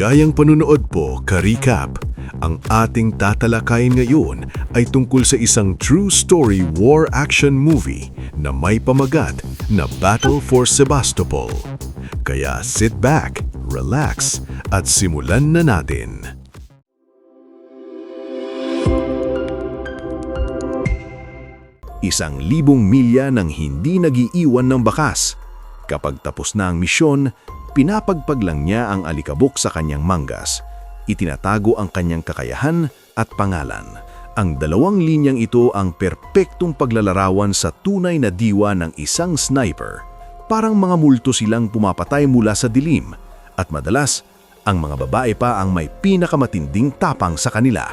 Maligayang panunood po, ka-recap. Ang ating tatalakayin ngayon ay tungkol sa isang true story war action movie na may pamagat na Battle for Sebastopol. Kaya sit back, relax, at simulan na natin. Isang libong milya nang hindi nag-iiwan ng bakas. Kapag tapos na ang misyon, pinapagpag lang niya ang alikabok sa kanyang manggas. Itinatago ang kanyang kakayahan at pangalan. Ang dalawang linyang ito ang perpektong paglalarawan sa tunay na diwa ng isang sniper. Parang mga multo silang pumapatay mula sa dilim at madalas, ang mga babae pa ang may pinakamatinding tapang sa kanila.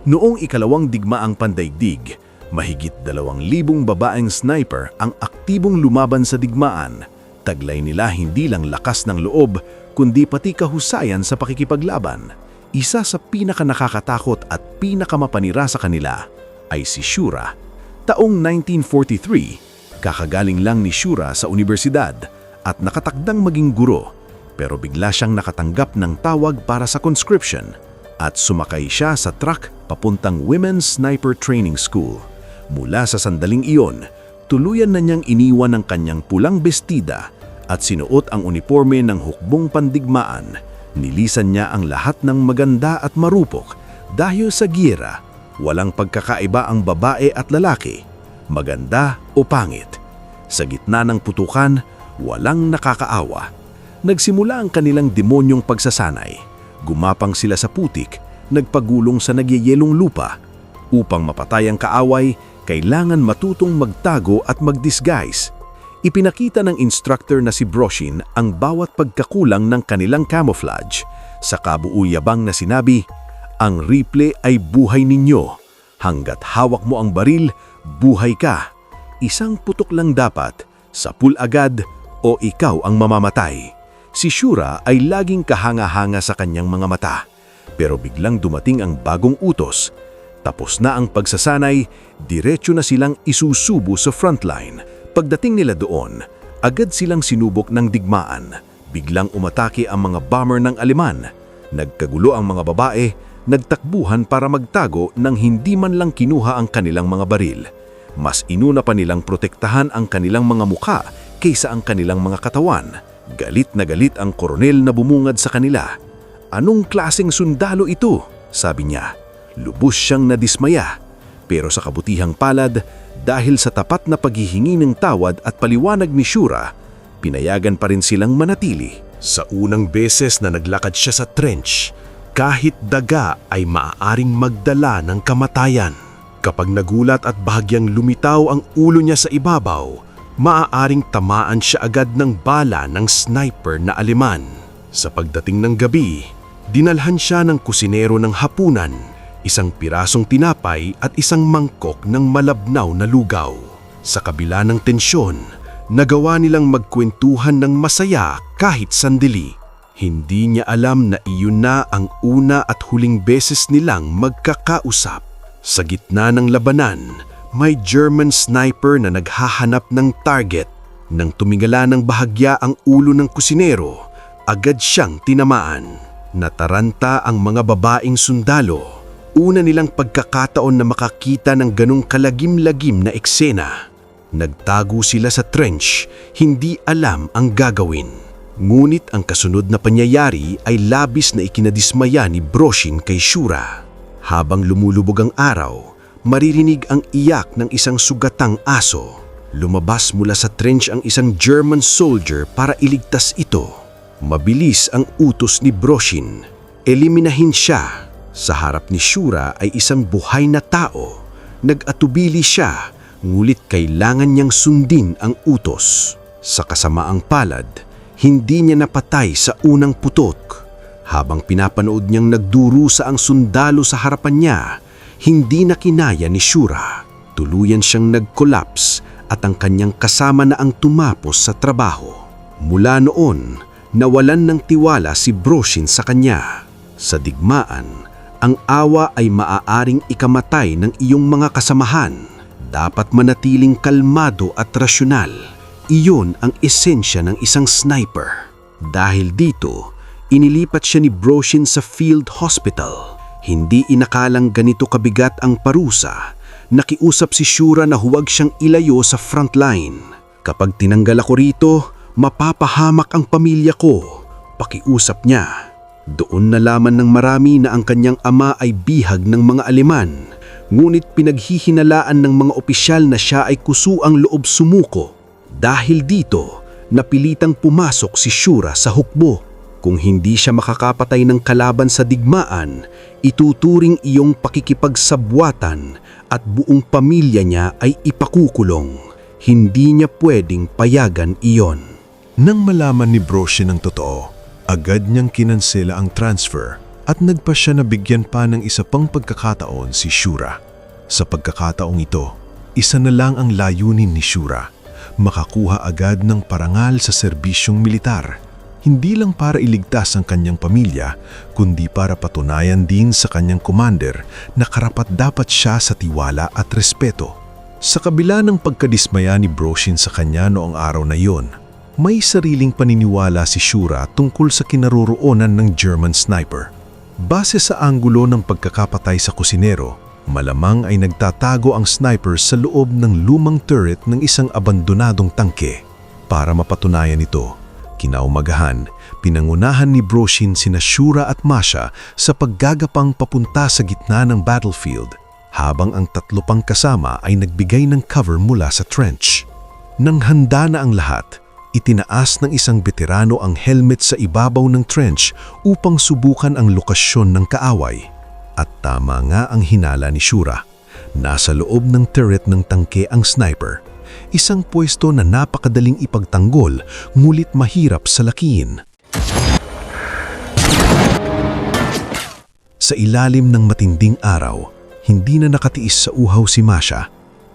Noong ikalawang digmaang pandaigdig, mahigit 2,000 babaeng sniper ang aktibong lumaban sa digmaan. Taglay nila hindi lang lakas ng loob, kundi pati kahusayan sa pakikipaglaban. Isa sa pinakanakakatakot at pinakamapanira sa kanila ay si Shura. Taong 1943, kakagaling lang ni Shura sa universidad at nakatakdang maging guro. Pero bigla siyang nakatanggap ng tawag para sa conscription at sumakay siya sa truck papuntang Women's Sniper Training School. Mula sa sandaling iyon, tuluyan na niyang iniwan ang kanyang pulang bestida at sinuot ang uniforme ng hukbong pandigmaan. Nilisan niya ang lahat ng maganda at marupok dahil sa giyera, walang pagkakaiba ang babae at lalaki, maganda o pangit. Sa gitna ng putukan, walang nakakaawa. Nagsimula ang kanilang demonyong pagsasanay. Gumapang sila sa putik, nagpagulong sa nagyayelong lupa. Upang mapatay ang kaaway, kailangan matutong magtago at mag-disguise. Ipinakita ng instructor na si Broshin ang bawat pagkakulang ng kanilang camouflage. Sa kabuuyabang na sinabi, ang rifle ay buhay ninyo. Hanggat hawak mo ang baril, buhay ka. Isang putok lang dapat, sapul agad o ikaw ang mamamatay. Si Shura ay laging kahanga-hanga sa kanyang mga mata. Pero biglang dumating ang bagong utos. Tapos na ang pagsasanay, diretso na silang isusubo sa frontline. Pagdating nila doon, agad silang sinubok ng digmaan. Biglang umatake ang mga bomber ng Aleman. Nagkagulo ang mga babae, nagtakbuhan para magtago nang hindi man lang kinuha ang kanilang mga baril. Mas inuna pa nilang protektahan ang kanilang mga mukha kaysa ang kanilang mga katawan. Galit na galit ang koronel na bumungad sa kanila. "Anong klaseng sundalo ito?" sabi niya. Lubos siyang nadismaya. Pero sa kabutihang palad, dahil sa tapat na paghihingi ng tawad at paliwanag ni Shura, pinayagan pa rin silang manatili. Sa unang beses na naglakad siya sa trench, kahit daga ay maaaring magdala ng kamatayan. Kapag nagulat at bahagyang lumitaw ang ulo niya sa ibabaw, maaaring tamaan siya agad ng bala ng sniper na Aleman. Sa pagdating ng gabi, dinalhan siya ng kusinero ng hapunan, isang pirasong tinapay at isang mangkok ng malabnaw na lugaw. Sa kabila ng tensyon, nagawa nilang magkwentuhan ng masaya kahit sandali. Hindi niya alam na iyon na ang una at huling beses nilang magkakausap. Sa gitna ng labanan, may German sniper na naghahanap ng target. Nang tumingala ng bahagya ang ulo ng kusinero, agad siyang tinamaan. Nataranta ang mga babaeng sundalo. Una nilang pagkakataon na makakita ng ganong kalagim-lagim na eksena. Nagtago sila sa trench, hindi alam ang gagawin. Ngunit ang kasunod na pangyayari ay labis na ikinadismaya ni Broshin kay Shura. Habang lumulubog ang araw, maririnig ang iyak ng isang sugatang aso. Lumabas mula sa trench ang isang German soldier para iligtas ito. Mabilis ang utos ni Broshin. Eliminahin siya. Sa harap ni Shura ay isang buhay na tao. Nag-atubili siya, ngulit kailangan niyang sundin ang utos. Sa kasamaang palad, hindi niya napatay sa unang putok. Habang pinapanood niyang nagdurusa ang sundalo sa harapan niya, hindi na kinaya ni Shura. Tuluyan siyang nag-collapse at ang kanyang kasama na ang tumapos sa trabaho. Mula noon, nawalan ng tiwala si Broshin sa kanya. Sa digmaan, ang awa ay maaaring ikamatay ng iyong mga kasamahan. Dapat manatiling kalmado at rasyonal. Iyon ang esensya ng isang sniper. Dahil dito, Inilipat siya ni Broshin sa field hospital. Hindi inakalang ganito kabigat ang parusa. Nakiusap si Shura na huwag siyang ilayo sa frontline. Kapag tinanggal ako rito, mapapahamak ang pamilya ko. Pakiusap niya. Doon nalaman ng marami na ang kanyang ama ay bihag ng mga Aleman. Ngunit pinaghihinalaan ng mga opisyal na siya ay kusuang loob sumuko. Dahil dito, napilitang pumasok si Shura sa hukbo. Kung hindi siya makakapatay ng kalaban sa digmaan, ituturing iyong pakikipagsabwatan at buong pamilya niya ay ipakukulong. Hindi niya pwedeng payagan iyon. Nang malaman ni Broshin ang totoo, agad niyang kinansela ang transfer at nagpa siya na bigyan pa ng isa pang pagkakataon si Shura. Sa pagkakataong ito, isa na lang ang layunin ni Shura, makakuha agad ng parangal sa serbisyong militar. Hindi lang para iligtas ang kanyang pamilya, kundi para patunayan din sa kanyang commander na karapat-dapat siya sa tiwala at respeto. Sa kabila ng pagkadismaya ni Broshin sa kanya noong araw na iyon, may sariling paniniwala si Shura tungkol sa kinaroroonan ng German sniper. Base sa anggulo ng pagkakapatay sa kusinero, malamang ay nagtatago ang sniper sa loob ng lumang turret ng isang abandonadong tangke. Para mapatunayan ito, kinaumagahan, pinangunahan ni Broshin sina Shura at Masha sa paggagapang papunta sa gitna ng battlefield, habang ang tatlo pang kasama ay nagbigay ng cover mula sa trench. Nang handa na ang lahat, itinaas ng isang veterano ang helmet sa ibabaw ng trench upang subukan ang lokasyon ng kaaway. At tama nga ang hinala ni Shura. Nasa loob ng turret ng tangke ang sniper. Isang pwesto na napakadaling ipagtanggol, ngulit mahirap salakihin. Sa ilalim ng matinding araw, hindi na nakatiis sa uhaw si Masha.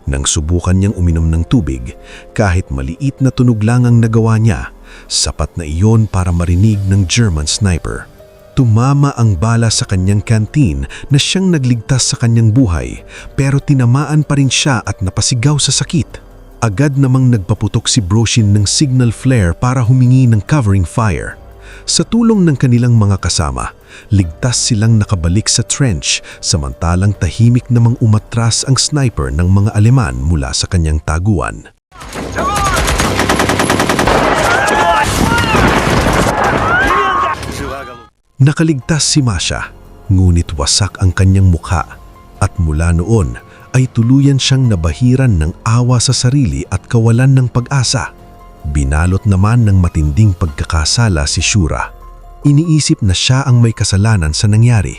Nang subukan niyang uminom ng tubig, kahit maliit na tunog lang ang nagawa niya, sapat na iyon para marinig ng German sniper. Tumama ang bala sa kanyang canteen na siyang nagligtas sa kanyang buhay, pero tinamaan pa rin siya at napasigaw sa sakit. Agad namang nagpaputok si Broshin ng signal flare para humingi ng covering fire. Sa tulong ng kanilang mga kasama, ligtas silang nakabalik sa trench samantalang tahimik namang umatras ang sniper ng mga Aleman mula sa kanyang taguan. Nakaligtas si Masha, ngunit wasak ang kanyang mukha at mula noon ay tuluyan siyang nabahiran ng awa sa sarili at kawalan ng pag-asa. Binalot naman ng matinding pagkakasala si Shura. Iniisip na siya ang may kasalanan sa nangyari.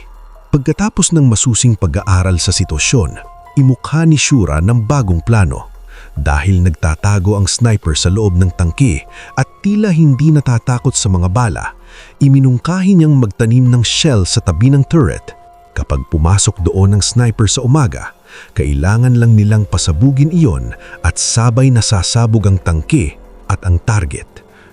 Pagkatapos ng masusing pag-aaral sa sitwasyon, imukha ni Shura ng bagong plano. Dahil nagtatago ang sniper sa loob ng tangke at tila hindi natatakot sa mga bala, iminungkahi niyang magtanim ng shell sa tabi ng turret. Kapag pumasok doon ang sniper sa umaga, kailangan lang nilang pasabugin iyon at sabay nasasabog ang tangke at ang target.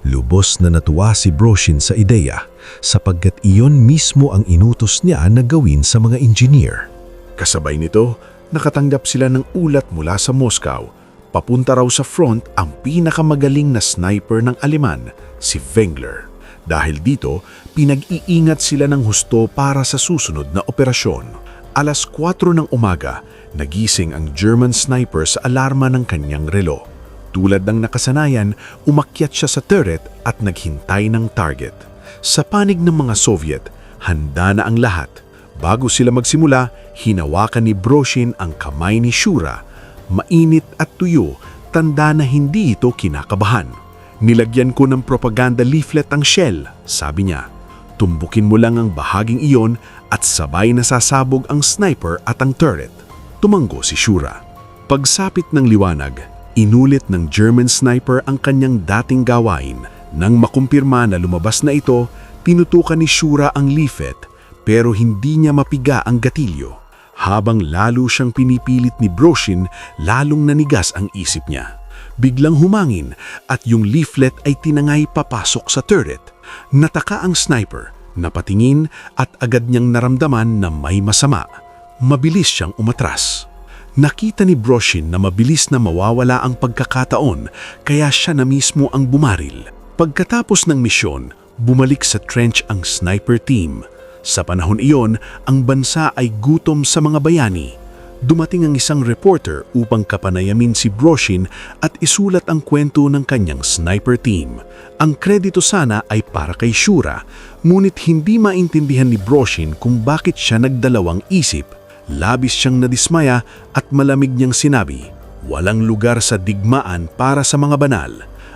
Lubos na natuwa si Broshin sa ideya sapagkat iyon mismo ang inutos niya na gawin sa mga engineer. Kasabay nito, nakatanggap sila ng ulat mula sa Moscow. Papunta raw sa front ang pinakamagaling na sniper ng Aleman, si Wengler. Dahil dito, pinag-iingat sila ng husto para sa susunod na operasyon. Alas 4 ng umaga, nagising ang German sniper sa alarma ng kanyang relo. Tulad ng nakasanayan, umakyat siya sa turret at naghintay ng target. Sa panig ng mga Soviet, handa na ang lahat. Bago sila magsimula, hinawakan ni Broshin ang kamay ni Shura. Mainit at tuyo, tanda na hindi ito kinakabahan. Nilagyan ko ng propaganda leaflet ang shell, sabi niya. Tumbukin mo lang ang bahaging iyon at sabay nasasabog ang sniper at ang turret. Tumanggo si Shura. Pagsapit ng liwanag, inulit ng German sniper ang kanyang dating gawain. Nang makumpirma na lumabas na ito, tinutukan ni Shura ang leaflet pero hindi niya mapiga ang gatilyo. Habang lalo siyang pinipilit ni Broshin, lalong nanigas ang isip niya. Biglang humangin at yung leaflet ay tinangay papasok sa turret. Nataka ang sniper, napatingin at agad niyang naramdaman na may masama. Mabilis siyang umatras. Nakita ni Broshin na mabilis na mawawala ang pagkakataon kaya siya na mismo ang bumaril. Pagkatapos ng misyon, Bumalik sa trench ang sniper team. Sa panahon iyon, ang bansa ay gutom sa mga bayani. Dumating ang isang reporter upang kapanayamin si Broshin at isulat ang kwento ng kanyang sniper team. Ang kredito sana ay para kay Shura, ngunit hindi maintindihan ni Broshin kung bakit siya nagdalawang isip. Labis siyang nadismaya at malamig niyang sinabi, "Walang lugar sa digmaan para sa mga banal.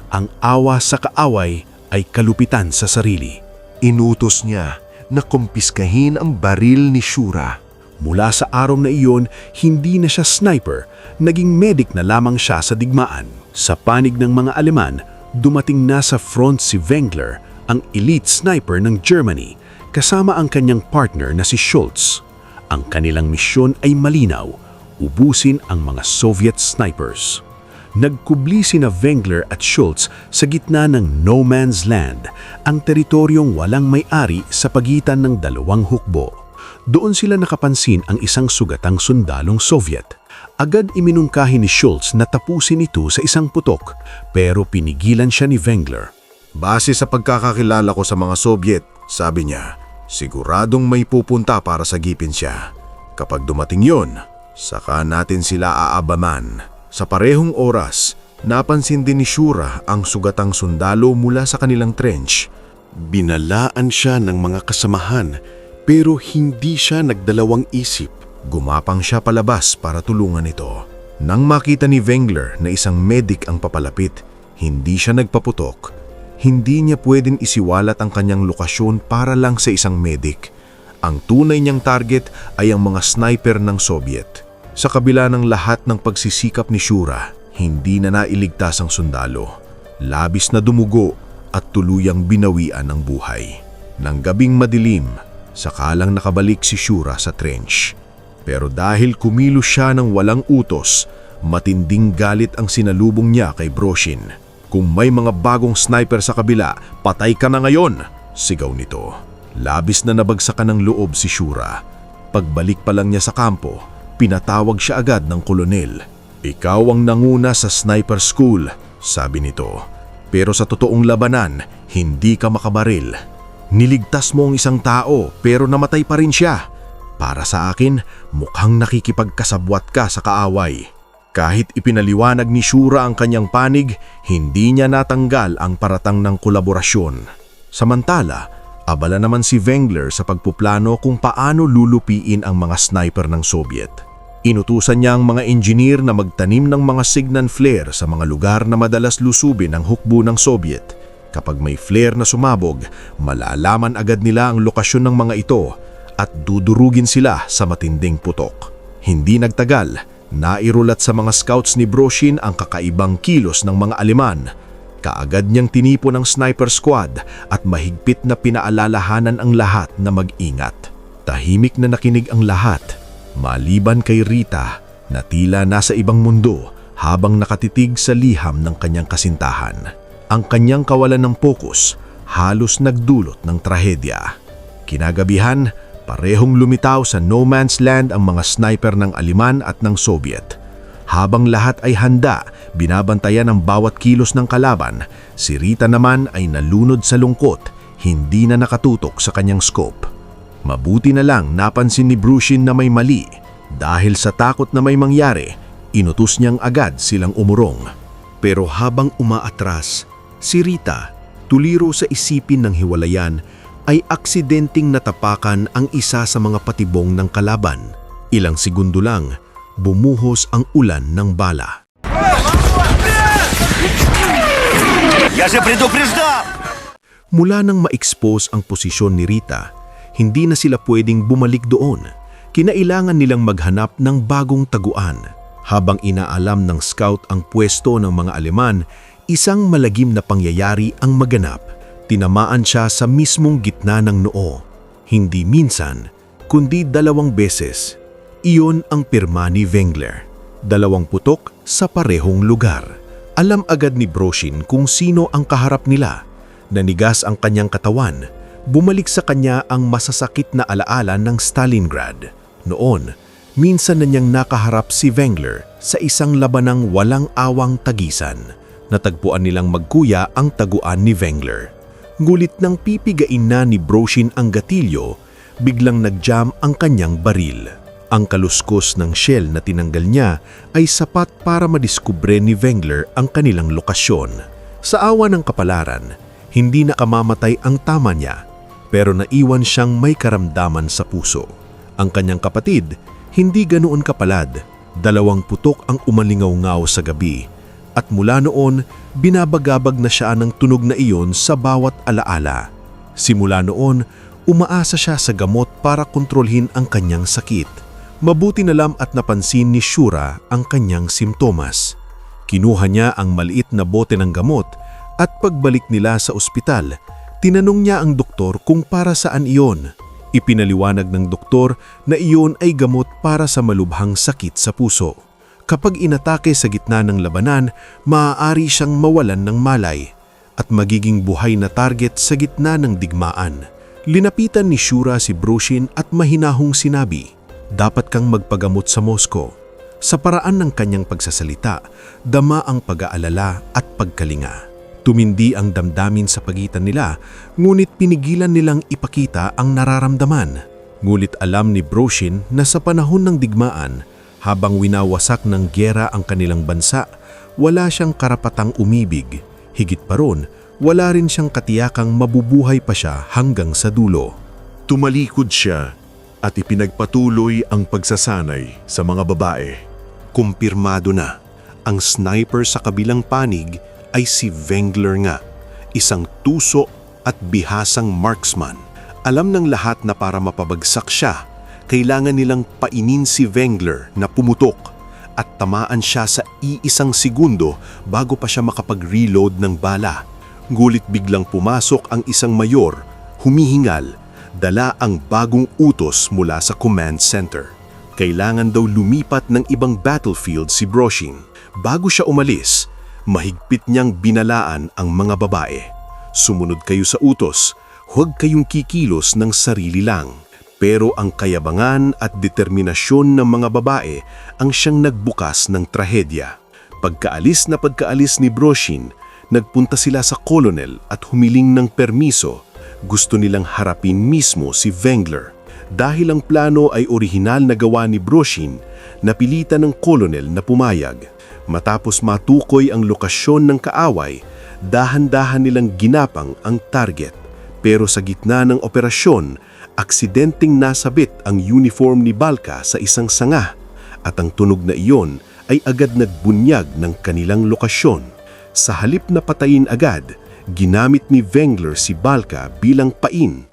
Ang awa sa kaaway ay kalupitan sa sarili." Inutos niya na kumpiskahin ang baril ni Shura. Mula sa araw na iyon, hindi na siya sniper, naging medic na lamang siya sa digmaan. Sa panig ng mga Aleman, dumating na sa front si Wengler, ang elite sniper ng Germany, kasama ang kanyang partner na si Schultz. Ang kanilang misyon ay malinaw, ubusin ang mga Soviet snipers. Nagkubli sina Wengler at Schultz sa gitna ng no man's land, ang teritoryong walang may-ari sa pagitan ng dalawang hukbo. Doon sila nakapansin ang isang sugatang sundalong Soviet. Agad iminungkahi ni Schultz na tapusin ito sa isang putok, pero pinigilan siya ni Wengler. Base sa pagkakakilala ko sa mga Soviet, sabi niya, siguradong may pupunta para sagipin siya. Kapag dumating yon, saka natin sila aabaman. Sa parehong oras, napansin din ni Shura ang sugatang sundalo mula sa kanilang trench. Binalaan siya ng mga kasamahan, pero hindi siya nagdalawang isip. Gumapang siya palabas para tulungan ito. Nang makita ni Wengler na isang medic ang papalapit, hindi siya nagpaputok. Hindi niya pwedeng isiwalat ang kanyang lokasyon para lang sa isang medic. Ang tunay niyang target ay ang mga sniper ng Soviet. Sa kabila ng lahat ng pagsisikap ni Shura, hindi na nailigtas ang sundalo. Labis na dumugo at tuluyang binawian ng buhay. Nang gabing madilim, sakalang nakabalik si Shura sa trench. Pero dahil kumilos siya ng walang utos, matinding galit ang sinalubong niya kay Broshin. "Kung may mga bagong sniper sa kabila, patay ka na ngayon!" sigaw nito. Labis na nabagsakan ng loob si Shura. Pagbalik pa lang niya sa kampo, pinatawag siya agad ng kolonel. "Ikaw ang nanguna sa sniper school," sabi nito. "Pero sa totoong labanan, hindi ka makabaril. Niligtas mo ang isang tao pero namatay pa rin siya. Para sa akin, mukhang nakikipagkasabwat ka sa kaaway." Kahit ipinaliwanag ni Shura ang kanyang panig, hindi niya natanggal ang paratang ng kolaborasyon. Samantala, abala naman si Wengler sa pagpuplano kung paano lulupiin ang mga sniper ng Soviet. Inutusan niya ang mga engineer na magtanim ng mga signal flare sa mga lugar na madalas lusubin ang hukbo ng Soviet. Kapag may flare na sumabog, malalaman agad nila ang lokasyon ng mga ito at dudurugin sila sa matinding putok. Hindi nagtagal, nairulat sa mga scouts ni Broshin ang kakaibang kilos ng mga Aleman. Kaagad niyang tinipon ang sniper squad at mahigpit na pinaalalahanan ang lahat na mag-ingat. Tahimik na nakinig ang lahat, maliban kay Rita na tila nasa ibang mundo habang nakatitig sa liham ng kanyang kasintahan. Ang kanyang kawalan ng pokus halos nagdulot ng trahedya. Kinagabihan, parehong lumitaw sa no man's land ang mga sniper ng Aleman at ng Soviet. Habang lahat ay handa, binabantayan ang bawat kilos ng kalaban, si Rita naman ay nalunod sa lungkot, hindi na nakatutok sa kanyang scope. Mabuti na lang napansin ni Broshin na may mali. Dahil sa takot na may mangyari, inutos niyang agad silang umurong. Pero habang umaatras, si Rita, tuliro sa isipin ng hiwalayan, ay aksidenteng natapakan ang isa sa mga patibong ng kalaban. Ilang segundo lang, bumuhos ang ulan ng bala. Mula nang ma-expose ang posisyon ni Rita, hindi na sila pwedeng bumalik doon. Kinailangan nilang maghanap ng bagong taguan. Habang inaalam ng scout ang pwesto ng mga Aleman, isang malagim na pangyayari ang maganap. Tinamaan siya sa mismong gitna ng noo. Hindi minsan, kundi 2 beses. Iyon ang pirma ni Wengler. 2 putok sa parehong lugar. Alam agad ni Broshin kung sino ang kaharap nila. Nanigas ang kanyang katawan. Bumalik sa kanya ang masasakit na alaala ng Stalingrad. Noon, minsan na niyang nakaharap si Wengler sa isang labanang walang awang tagisan. Natagpuan nilang magkuya ang taguan ni Wengler. Ngulit nang pipigain na ni Broshin ang gatilyo, biglang nag-jam ang kanyang baril. Ang kaluskos ng shell na tinanggal niya ay sapat para madiskubre ni Wengler ang kanilang lokasyon. Sa awa ng kapalaran, hindi nakamamatay ang tama niya, pero naiwan siyang may karamdaman sa puso. Ang kanyang kapatid, hindi ganoon kapalad, 2 putok ang umalingaw-ngaw sa gabi, at mula noon, binabagabag na siya ng tunog na iyon sa bawat alaala. Simula noon, umaasa siya sa gamot para kontrolhin ang kanyang sakit. Mabuti na lam at napansin ni Shura ang kanyang simptomas. Kinuha niya ang maliit na bote ng gamot at pagbalik nila sa ospital, tinanong niya ang doktor kung para saan iyon. Ipinaliwanag ng doktor na iyon ay gamot para sa malubhang sakit sa puso. Kapag inatake sa gitna ng labanan, maaari siyang mawalan ng malay at magiging buhay na target sa gitna ng digmaan. Linapitan ni Shura si Broshin at mahinahong sinabi, "Dapat kang magpagamot sa Moscow." Sa paraan ng kanyang pagsasalita, dama ang pag-aalala at pagkalinga. Tumindi ang damdamin sa pagitan nila, ngunit pinigilan nilang ipakita ang nararamdaman. Ngunit alam ni Broshin na sa panahon ng digmaan, habang winawasak ng gyera ang kanilang bansa, wala siyang karapatang umibig. Higit pa ron, wala rin siyang katiyakang mabubuhay pa siya hanggang sa dulo. Tumalikod siya at ipinagpatuloy ang pagsasanay sa mga babae. Kumpirmado na, ang sniper sa kabilang panig ay si Wengler nga, isang tuso at bihasang marksman. Alam ng lahat na para mapabagsak siya, kailangan nilang painin si Wengler na pumutok at tamaan siya sa iisang segundo bago pa siya makapag-reload ng bala. Ngulit biglang pumasok ang isang mayor, humihingal, dala ang bagong utos mula sa command center. Kailangan daw lumipat ng ibang battlefield si Broshin. Bago siya umalis, mahigpit niyang binalaan ang mga babae. Sumunod kayo sa utos, huwag kayong kikilos ng sarili lang. Pero ang kayabangan at determinasyon ng mga babae ang siyang nagbukas ng trahedya. Pagkaalis ni Broshin, nagpunta sila sa colonel at humiling ng permiso. Gusto nilang harapin mismo si Wengler. Dahil ang plano ay orihinal na gawa ni Broshin, napilitan ng colonel na pumayag. Matapos matukoy ang lokasyon ng kaaway, dahan-dahan nilang ginapang ang target. Pero sa gitna ng operasyon, aksidenteng nasabit ang uniform ni Balka sa isang sanga at ang tunog na iyon ay agad nagbunyag ng kanilang lokasyon. Sa halip na patayin agad, ginamit ni Wengler si Balka bilang pain.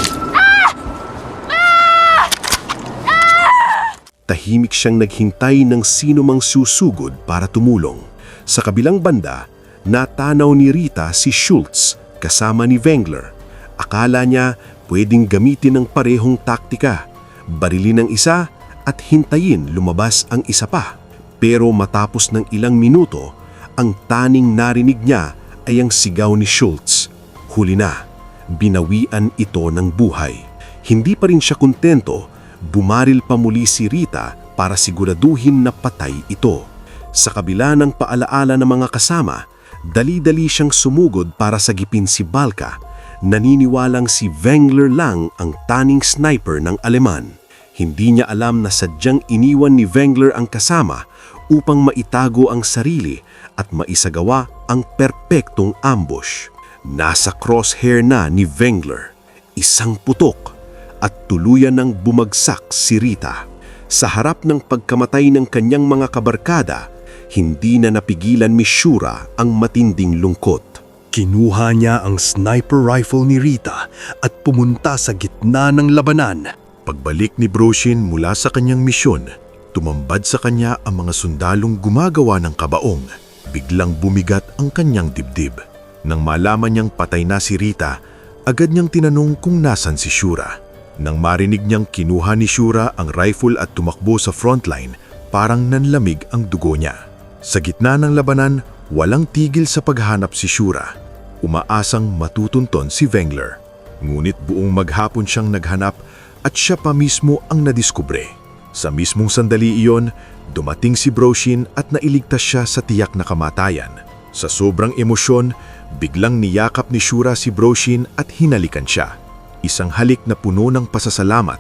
Tahimik siyang naghintay ng sino mang susugod para tumulong. Sa kabilang banda, natanaw ni Rita si Schultz kasama ni Wengler. Akala niya pwedeng gamitin ng parehong taktika, barilin ang isa at hintayin lumabas ang isa pa. Pero matapos ng ilang minuto, ang taning narinig niya ay ang sigaw ni Schultz. Huli na, binawian ito ng buhay. Hindi pa rin siya kontento, bumaril pa muli si Rita para siguraduhin na patay ito. Sa kabila ng paalaala ng mga kasama, dali-dali siyang sumugod para sagipin si Balka. Naniniwalang si Wengler lang ang taning sniper ng Aleman. Hindi niya alam na sadyang iniwan ni Wengler ang kasama upang maitago ang sarili at maisagawa ang perpektong ambush. Nasa crosshair na ni Wengler, isang putok at tuluyan ng bumagsak si Rita. Sa harap ng pagkamatay ng kanyang mga kabarkada, hindi na napigilan ni Shura ang matinding lungkot. Kinuha niya ang sniper rifle ni Rita at pumunta sa gitna ng labanan. Pagbalik ni Broshin mula sa kanyang misyon, tumambad sa kanya ang mga sundalong gumagawa ng kabaong. Biglang bumigat ang kanyang dibdib. Nang malaman niyang patay na si Rita, agad niyang tinanong kung nasan si Shura. Nang marinig niyang kinuha ni Shura ang rifle at tumakbo sa frontline, parang nanlamig ang dugo niya. Sa gitna ng labanan, walang tigil sa paghanap si Shura. Umaasang matutunton si Wengler. Ngunit buong maghapon siyang naghanap at siya pa mismo ang nadiskubre. Sa mismong sandali iyon, dumating si Broshin at nailigtas siya sa tiyak na kamatayan. Sa sobrang emosyon, Biglang niyakap ni Shura si Broshin at hinalikan siya. Isang halik na puno ng pasasalamat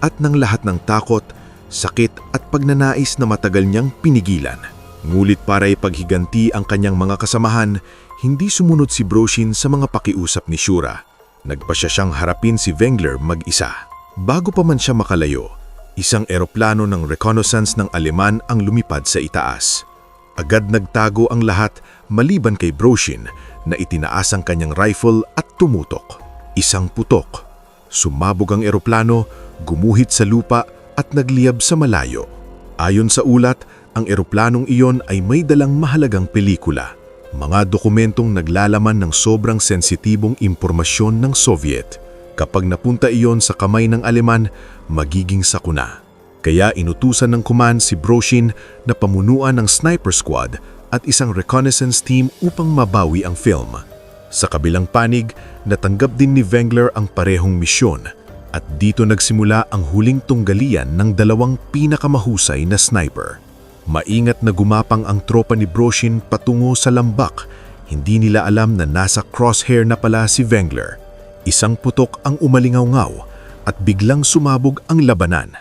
at ng lahat ng takot, sakit at pagnanais na matagal niyang pinigilan. Ngulit para ipaghiganti ang kanyang mga kasamahan, hindi sumunod si Broshin sa mga pakiusap ni Shura. Nagpasya siyang harapin si Wengler mag-isa. Bago pa man siya makalayo, isang eroplano ng reconnaissance ng Aleman ang lumipad sa itaas. Agad nagtago ang lahat maliban kay Broshin na itinaas ang kanyang rifle at tumutok. Isang putok. Sumabog ang eroplano, gumuhit sa lupa at nagliyab sa malayo. Ayon sa ulat, ang eroplanong iyon ay may dalang mahalagang pelikula. Mga dokumentong naglalaman ng sobrang sensitibong impormasyon ng Soviet. Kapag napunta iyon sa kamay ng Aleman, magiging sakuna. Kaya inutusan ng command si Broshin na pamunuan ng sniper squad at isang reconnaissance team upang mabawi ang film. Sa kabilang panig, natanggap din ni Wengler ang parehong misyon at dito nagsimula ang huling tunggalian ng dalawang pinakamahusay na sniper. Maingat na gumapang ang tropa ni Broshin patungo sa lambak. Hindi nila alam na nasa crosshair na pala si Wengler. Isang putok ang umalingaw-ngaw at biglang sumabog ang labanan.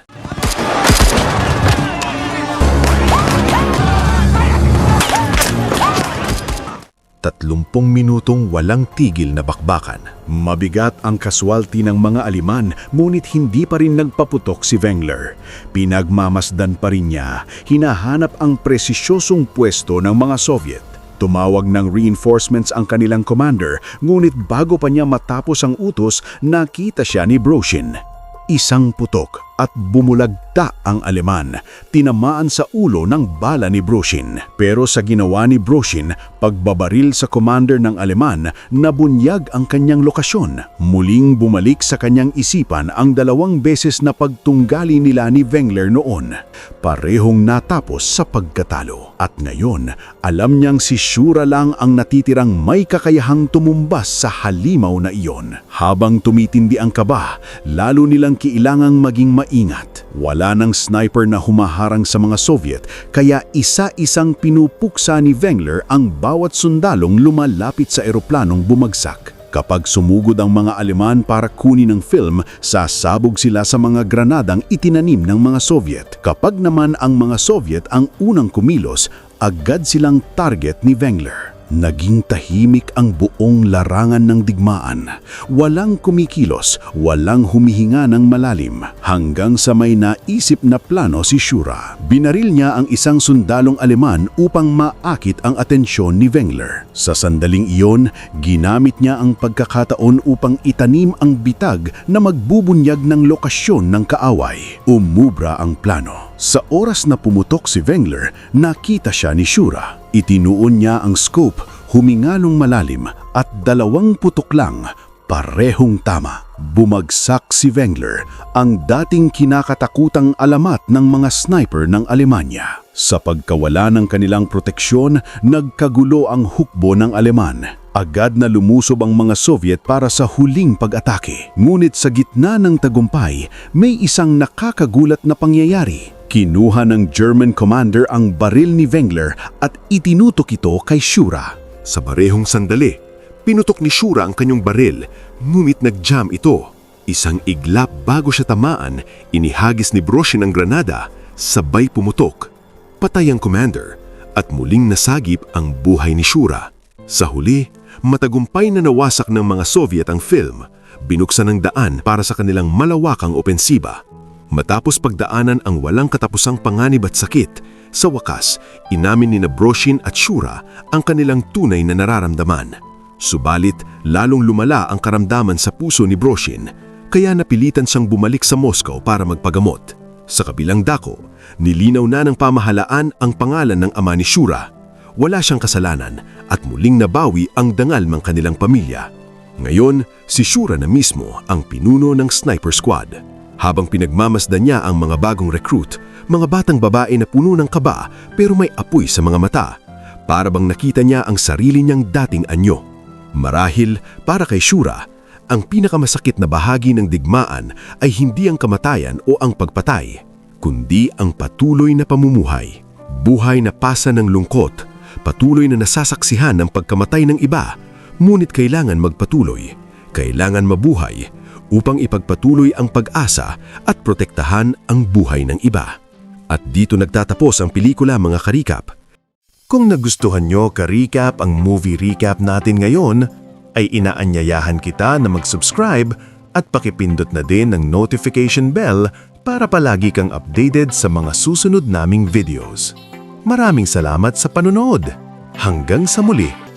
30 minutong walang tigil na bakbakan. Mabigat ang kaswalti ng mga Aleman, ngunit hindi pa rin nagpaputok si Wengler. Pinagmamasdan pa rin niya, hinahanap ang presisyosong pwesto ng mga Soviet. Tumawag ng reinforcements ang kanilang commander, ngunit bago pa niya matapos ang utos, nakita siya ni Broshin. Isang putok at bumulagta ang Aleman, tinamaan sa ulo ng bala ni Broshin. Pero sa ginawa ni Broshin, pagbabaril sa commander ng Aleman, nabunyag ang kanyang lokasyon. Muling bumalik sa kanyang isipan ang 2 beses na pagtunggali nila ni Wengler noon. Parehong natapos sa pagkatalo. At ngayon, alam niyang si Shura lang ang natitirang may kakayahang tumumbas sa halimaw na iyon. Habang tumitindi ang kaba, lalo nilang kailangang maging maingat. Wala ng sniper na humaharang sa mga Soviet, kaya isa-isang pinupuksa ni Wengler ang bawat sundalong lumalapit sa eroplanong bumagsak. Kapag sumugod ang mga Aleman para kunin ang film, sasabog sila sa mga granadang itinanim ng mga Soviet. Kapag naman ang mga Soviet ang unang kumilos, agad silang target ni Wengler. Naging tahimik ang buong larangan ng digmaan. Walang kumikilos, walang humihinga ng malalim, hanggang sa may naisip na plano si Shura. Binaril niya ang isang sundalong Aleman upang maakit ang atensyon ni Wengler. Sa sandaling iyon, ginamit niya ang pagkakataon upang itanim ang bitag na magbubunyag ng lokasyon ng kaaway. Umubra ang plano. Sa oras na pumutok si Wengler, nakita siya ni Shura. Itinuon niya ang scope, humingalong malalim at 2 putok lang, parehong tama. Bumagsak si Wengler, ang dating kinakatakutang alamat ng mga sniper ng Alemanya. Sa pagkawala ng kanilang proteksyon, nagkagulo ang hukbo ng Aleman. Agad na lumusob ang mga Soviet para sa huling pag-atake. Ngunit sa gitna ng tagumpay, may isang nakakagulat na pangyayari. Kinuha ng German commander ang baril ni Wengler at itinutok ito kay Shura. Sa parehong sandali, pinutok ni Shura ang kanyang baril, ngunit nag-jam ito. Isang iglap bago siya tamaan, inihagis ni Broshin ang granada, sabay pumutok. Patay ang commander at muling nasagip ang buhay ni Shura. Sa huli, matagumpay na nawasak ng mga Soviet ang film, binuksan ng daan para sa kanilang malawakang opensiba. Matapos pagdaanan ang walang katapusang panganib at sakit, sa wakas, inamin ni Broshin at Shura ang kanilang tunay na nararamdaman. Subalit, lalong lumala ang karamdaman sa puso ni Broshin, kaya napilitan siyang bumalik sa Moscow para magpagamot. Sa kabilang dako, nilinaw na ng pamahalaan ang pangalan ng ama ni Shura. Wala siyang kasalanan at muling nabawi ang dangal ng kanilang pamilya. Ngayon, si Shura na mismo ang pinuno ng sniper squad. Habang pinagmamasdan niya ang mga bagong recruit, mga batang babae na puno ng kaba pero may apoy sa mga mata, para bang nakita niya ang sarili niyang dating anyo. Marahil, para kay Shura, ang pinakamasakit na bahagi ng digmaan ay hindi ang kamatayan o ang pagpatay, kundi ang patuloy na pamumuhay. Buhay na pasa ng lungkot, patuloy na nasasaksihan ng pagkamatay ng iba, Ngunit kailangan magpatuloy, kailangan mabuhay upang ipagpatuloy ang pag-asa at protektahan ang buhay ng iba. At dito nagtatapos ang pelikula, mga karikap. Kung nagustuhan nyo ka-recap ang movie recap natin ngayon, ay inaanyayahan kita na mag-subscribe at pakipindot na din ang notification bell para palagi kang updated sa mga susunod naming videos. Maraming salamat sa panonood. Hanggang sa muli!